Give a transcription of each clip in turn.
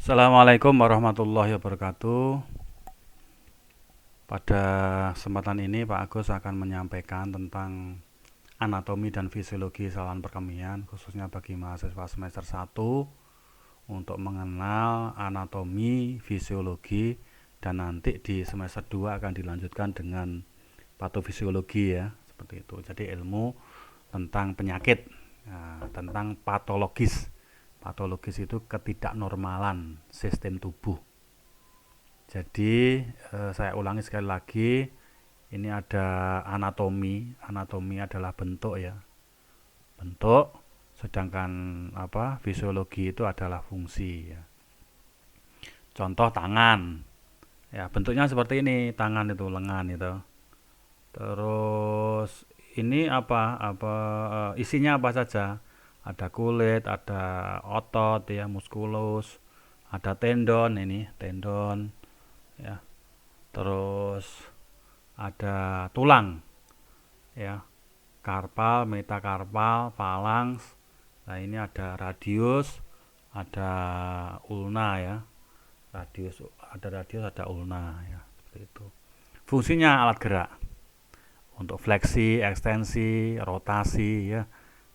Assalamualaikum warahmatullahi wabarakatuh. Pada kesempatan ini Pak Agus akan menyampaikan tentang anatomi dan fisiologi saluran perkemian khususnya bagi mahasiswa semester 1 untuk mengenal anatomi, fisiologi, dan nanti di semester 2 akan dilanjutkan dengan patofisiologi ya, seperti itu. Jadi ilmu tentang penyakit, tentang patologis. Patologis itu ketidaknormalan sistem tubuh. Jadi saya ulangi sekali lagi, ini ada anatomi. Anatomi adalah bentuk ya, bentuk. Sedangkan fisiologi itu adalah fungsi ya. Contoh tangan, ya bentuknya seperti ini, tangan itu lengan itu. Terus ini isinya apa saja? Ada kulit, ada otot ya, muskulus, ada tendon, ini tendon ya. Terus ada tulang ya, karpal, metakarpal, falanks. Nah, ini ada radius, ada ulna ya. Ada ulna ya, seperti itu. Fungsinya alat gerak untuk fleksi, ekstensi, rotasi ya,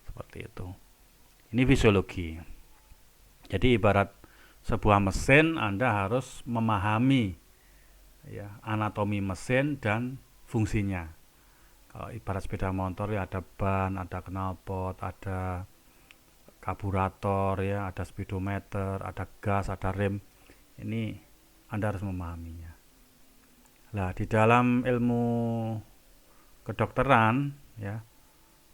seperti itu. Ini fisiologi. Jadi ibarat sebuah mesin, Anda harus memahami ya, anatomi mesin dan fungsinya. Kalau ibarat sepeda motor ya, ada ban, ada knalpot, ada karburator ya, ada speedometer, ada gas, ada rem. Ini Anda harus memahaminya. Nah, di dalam ilmu kedokteran ya,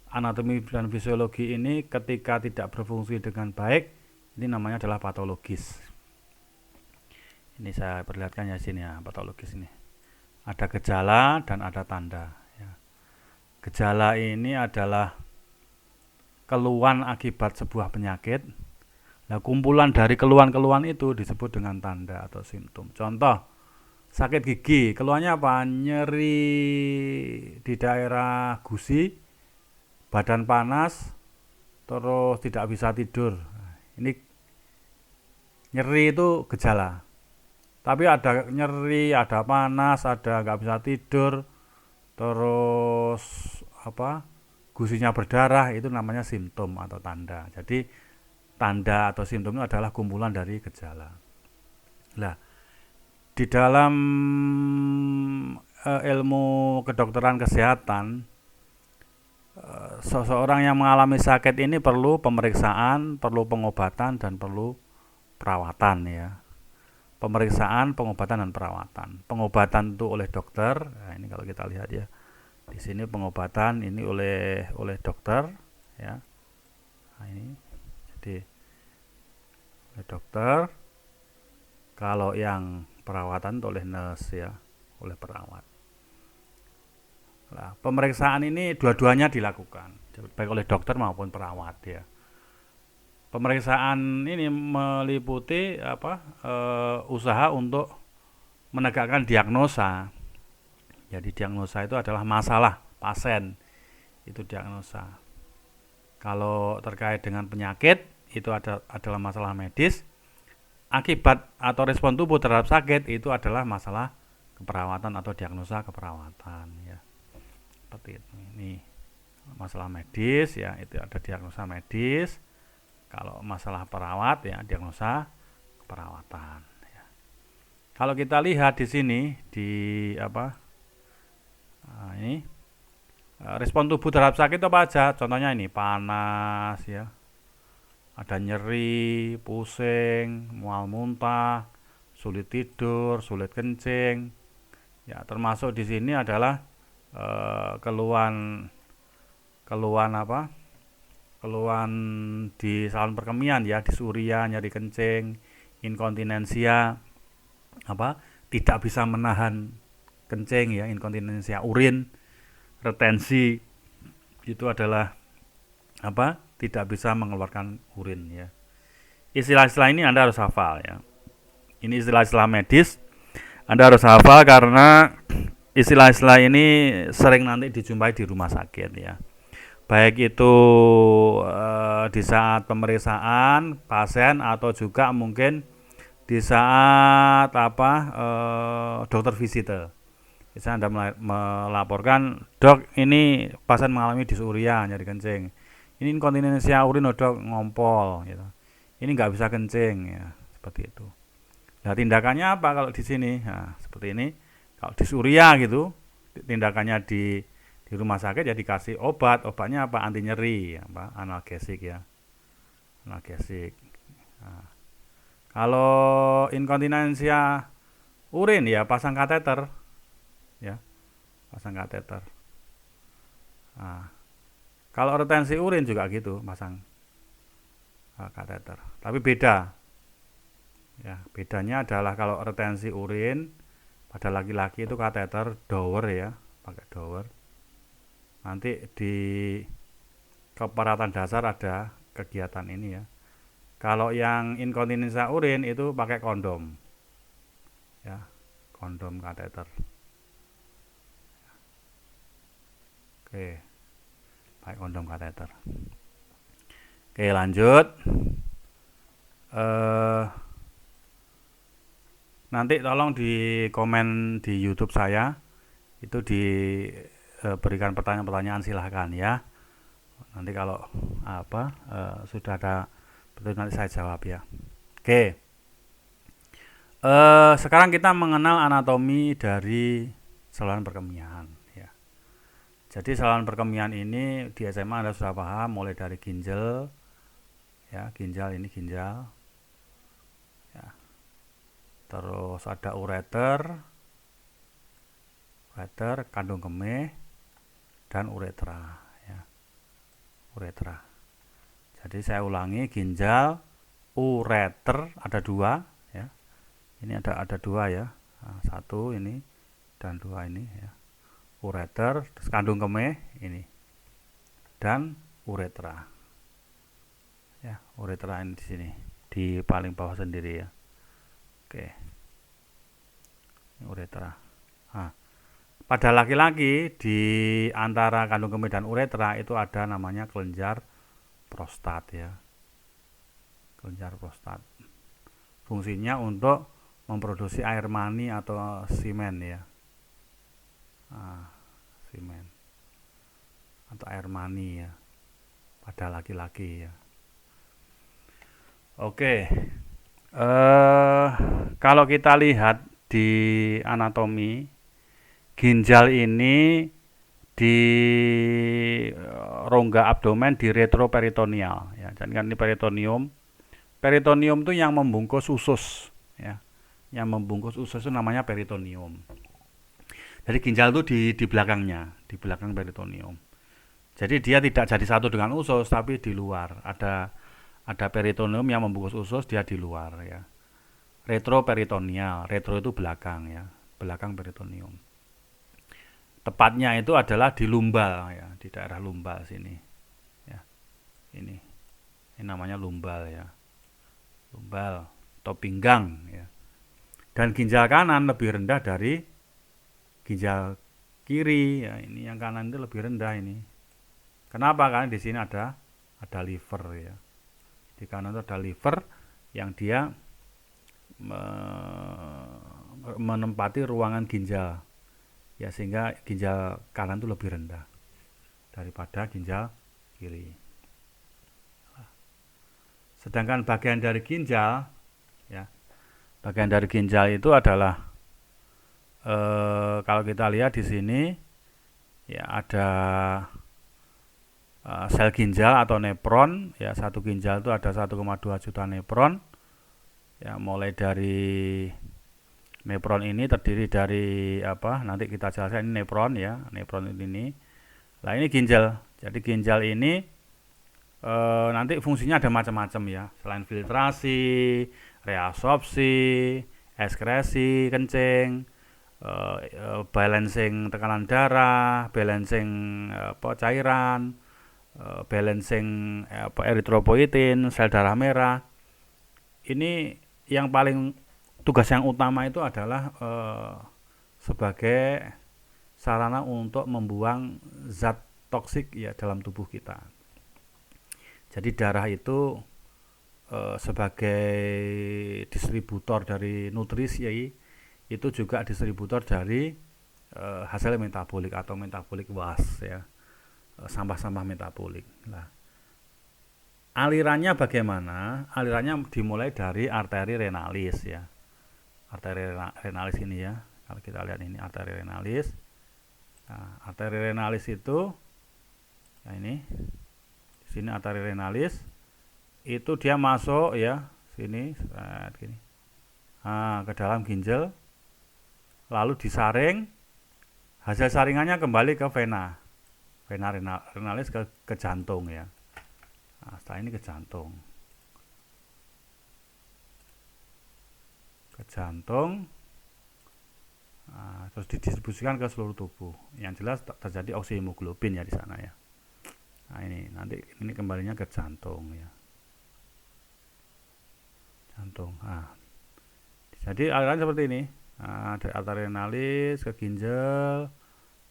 anatomi dan fisiologi ini ketika tidak berfungsi dengan baik, ini namanya adalah patologis. Ini saya perlihatkan ya sini ya, patologis ini. Ada gejala dan ada tanda ya. Gejala ini adalah keluhan akibat sebuah penyakit. Nah, kumpulan dari keluhan-keluhan itu disebut dengan tanda atau simptom. Contoh, sakit gigi, keluhannya apa? Nyeri di daerah gusi, badan panas, terus tidak bisa tidur. Ini nyeri itu gejala. Tapi ada nyeri, ada panas, ada nggak bisa tidur, terus gusinya berdarah, itu namanya simptom atau tanda. Jadi tanda atau simptom itu adalah kumpulan dari gejala. Nah, di dalam ilmu kedokteran kesehatan, seseorang yang mengalami sakit ini perlu pemeriksaan, perlu pengobatan, dan perlu perawatan ya. Pemeriksaan, pengobatan, dan perawatan. Pengobatan itu oleh dokter. Nah, ini kalau kita lihat ya, di sini pengobatan ini oleh dokter ya. Nah, ini jadi oleh dokter. Kalau yang perawatan itu oleh nurse ya, oleh perawat. Nah, pemeriksaan ini dua-duanya dilakukan, baik oleh dokter maupun perawat ya. Pemeriksaan ini meliputi usaha untuk menegakkan diagnosa. Jadi diagnosa itu adalah masalah pasien, itu diagnosa. Kalau terkait dengan penyakit, itu adalah masalah medis. Akibat atau respon tubuh terhadap sakit itu adalah masalah keperawatan atau diagnosa keperawatan ya. Seperti itu. Ini masalah medis ya, itu ada diagnosa medis. Kalau masalah perawat ya, diagnosa keperawatan ya. Kalau kita lihat di sini ini respon tubuh terhadap sakit apa aja? Contohnya ini panas ya, ada nyeri, pusing, mual muntah, sulit tidur, sulit kencing. Ya, termasuk di sini adalah keluhan di saluran perkemian ya, disuria, nyeri kencing, inkontinensia, tidak bisa menahan kencing ya, inkontinensia urin, retensi, itu adalah tidak bisa mengeluarkan urin ya. Istilah-istilah ini Anda harus hafal ya. Ini istilah-istilah medis, Anda harus hafal karena istilah-istilah ini sering nanti dijumpai di rumah sakit ya. Baik itu di saat pemeriksaan pasien atau juga mungkin di saat dokter visite. Misalnya Anda melaporkan, dok ini pasien mengalami disuria, nyari kencing. Ini inkontinensia urin, dok, ngompol, gitu. Ini nggak bisa kencing, ya, seperti itu. Nah, tindakannya apa kalau di sini? Nah, seperti ini. Kalau disuria gitu, tindakannya di rumah sakit ya dikasih obat. Obatnya apa? Anti nyeri, analgesik ya, analgesik. Nah, kalau inkontinensia urin ya pasang kateter, ya, pasang kateter. Nah, kalau retensi urin juga gitu, pasang kateter. Tapi beda. Ya, bedanya adalah kalau retensi urin pada laki-laki itu kateter dower ya, pakai dower. Nanti di keperawatan dasar ada kegiatan ini ya. Kalau yang inkontinensia urin itu pakai kondom. Ya, kondom kateter. Oke. Pakai kondom kateter. Oke, lanjut. Nanti tolong di komen di YouTube saya, itu diberikan pertanyaan-pertanyaan, silahkan ya. Nanti kalau sudah ada betul nanti saya jawab ya. Oke. Sekarang kita mengenal anatomi dari saluran perkemihan ya. Jadi saluran perkemihan ini di SMA Anda sudah paham, mulai dari ginjal ya, ginjal ini ginjal. Terus ada ureter, kandung kemih, dan uretra ya. Uretra. Jadi saya ulangi, ginjal, ureter ada dua ya. Ini ada dua ya. Nah, satu ini dan dua ini ya. Ureter, terus kandung kemih ini. Dan uretra. Ya, uretra ini di sini, di paling bawah sendiri ya. Oke, ini uretra. Nah, pada laki-laki di antara kandung kemih dan uretra itu ada namanya kelenjar prostat ya. Kelenjar prostat. Fungsinya untuk memproduksi air mani atau semen ya. Nah, semen atau air mani ya pada laki-laki ya. Oke. Kalau kita lihat di anatomi, ginjal ini di rongga abdomen di retroperitoneal ya. Jadi kan ini peritoneum. Peritoneum itu yang membungkus usus ya. Yang membungkus usus itu namanya peritoneum. Jadi ginjal itu di belakangnya, di belakang peritoneum. Jadi dia tidak jadi satu dengan usus, tapi di luar. Ada peritoneum yang membungkus usus, dia di luar ya. Retroperitoneal, retro itu belakang ya, belakang peritoneum. Tepatnya itu adalah di lumbal ya, di daerah lumbal sini. Ya. Ini namanya lumbal ya. Lumbal atau pinggang ya. Dan ginjal kanan lebih rendah dari ginjal kiri ya. Ini yang kanan itu lebih rendah ini. Kenapa? Karena di sini ada liver ya. Di kanan itu ada liver yang dia menempati ruangan ginjal ya, sehingga ginjal kanan itu lebih rendah daripada ginjal kiri. Sedangkan bagian dari ginjal ya, bagian dari ginjal itu adalah kalau kita lihat di sini ya, ada sel ginjal atau nepron ya. Satu ginjal itu ada 1,2 juta nepron ya. Mulai dari nepron ini terdiri dari nanti kita jelaskan. Ini nepron ya, nepron ini. Nah, ini ginjal. Jadi ginjal ini nanti fungsinya ada macam-macam ya. Selain filtrasi, reabsorpsi, ekskresi kencing, balancing tekanan darah, balancing cairan, balancing eritropoietin, sel darah merah. Ini yang paling tugas yang utama itu adalah sebagai sarana untuk membuang zat toksik ya dalam tubuh kita. Jadi darah itu sebagai distributor dari nutrisi, itu juga distributor dari hasil metabolik atau metabolic waste ya, sampah-sampah metabolik. Nah, alirannya bagaimana? Alirannya dimulai dari arteri renalis ya. Arteri renalis ini ya. Kalau kita lihat ini arteri renalis. Nah, arteri renalis itu ya ini. Di sini arteri renalis itu dia masuk ya, sini gini. Nah, ke dalam ginjal. Lalu disaring. Hasil saringannya kembali ke vena. Vena renalis ke jantung ya. Nah, setelah ini ke jantung. Ke jantung. Nah, terus didistribusikan ke seluruh tubuh. Yang jelas terjadi oksihemoglobin ya di sana ya. Nah, ini nanti ini kembalinya ke jantung ya. Jantung. Nah, jadi aliran seperti ini. Nah, dari arteri renalis ke ginjal,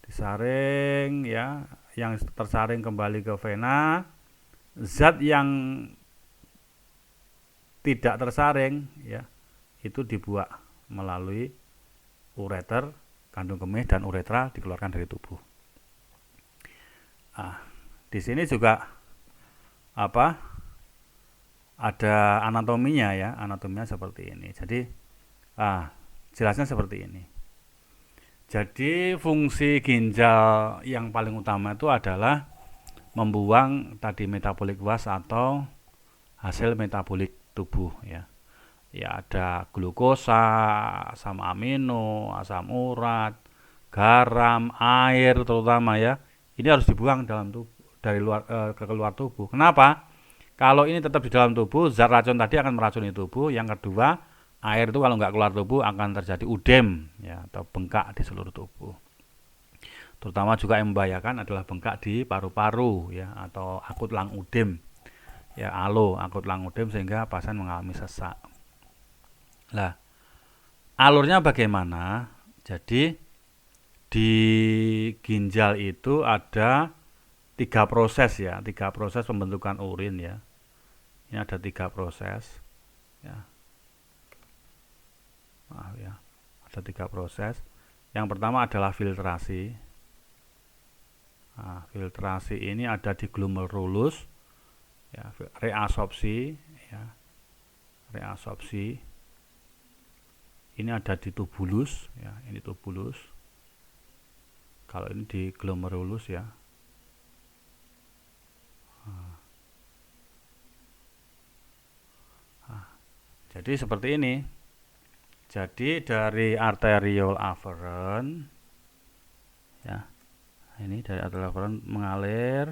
disaring ya, yang tersaring kembali ke vena. Zat yang tidak tersaring ya, itu dibuang melalui ureter, kandung kemih dan uretra dikeluarkan dari tubuh. Nah, di sini juga ada anatominya ya, anatominya seperti ini. Jadi jelasnya seperti ini. Jadi fungsi ginjal yang paling utama itu adalah membuang tadi metabolic waste atau hasil metabolik tubuh ya. Ya ada glukosa, asam amino, asam urat, garam, air terutama ya. Ini harus dibuang dalam tubuh dari luar ke keluar tubuh. Kenapa? Kalau ini tetap di dalam tubuh, zat racun tadi akan meracuni tubuh. Yang kedua, air itu kalau nggak keluar tubuh akan terjadi udem ya, atau bengkak di seluruh tubuh. Terutama juga yang membahayakan adalah bengkak di paru-paru ya, atau akut lung udem ya, ALO, akut lung udem, sehingga pasien mengalami sesak. Nah, alurnya bagaimana? Jadi di ginjal itu ada 3 proses ya, 3 proses pembentukan urin ya. Ini ada 3 proses ya. Ada 3 proses. Yang pertama adalah filtrasi. Nah, filtrasi ini ada di glomerulus ya, reabsorpsi ya. Reabsorpsi ini ada di tubulus ya, ini tubulus. Kalau ini di glomerulus ya. Jadi seperti ini. Jadi dari arteriole afferent ya. Ini dari arteriole afferent mengalir.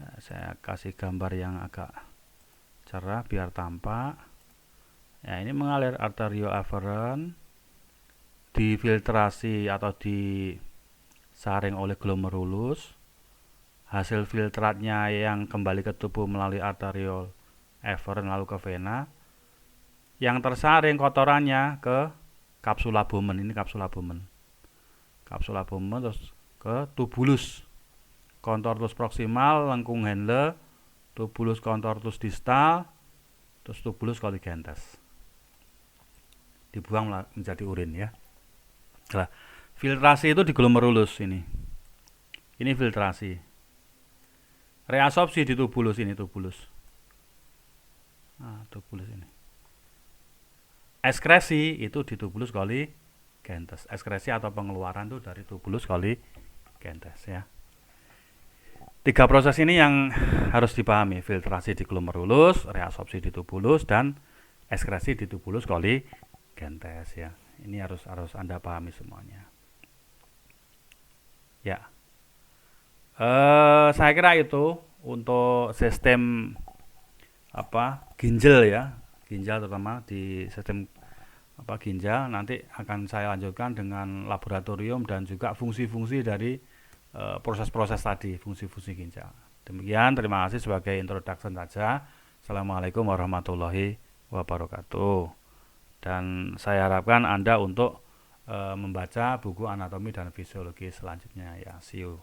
Ya, saya kasih gambar yang agak cerah biar tampak. Ya, ini mengalir arteriole afferent, difiltrasi atau disaring oleh glomerulus. Hasil filtratnya yang kembali ke tubuh melalui arteriole afferent lalu ke vena. Yang tersaring kotorannya ke kapsula Bowman. Ini kapsula Bowman. Kapsula Bowman terus ke tubulus contortus proximal, lengkung Henle, tubulus contortus distal, terus tubulus colligentes. Dibuang menjadi urin ya. Nah, filtrasi itu di glomerulus ini. Ini filtrasi. Reabsorpsi di tubulus ini, tubulus. Nah, tubulus ini. Ekskresi itu di tubulus colligentes. Ekskresi atau pengeluaran itu dari tubulus colligentes ya. 3 proses ini yang harus dipahami, filtrasi di glomerulus, reabsorpsi di tubulus, dan ekskresi di tubulus colligentes ya. Ini harus Anda pahami semuanya. Ya. Saya kira itu untuk sistem ginjal ya. Ginjal terutama di sistem ginjal. Nanti akan saya lanjutkan dengan laboratorium dan juga fungsi-fungsi dari proses-proses tadi, fungsi-fungsi ginjal. Demikian, terima kasih sebagai introduction saja. Assalamualaikum warahmatullahi wabarakatuh. Dan saya harapkan Anda untuk membaca buku anatomi dan fisiologi selanjutnya ya. See you.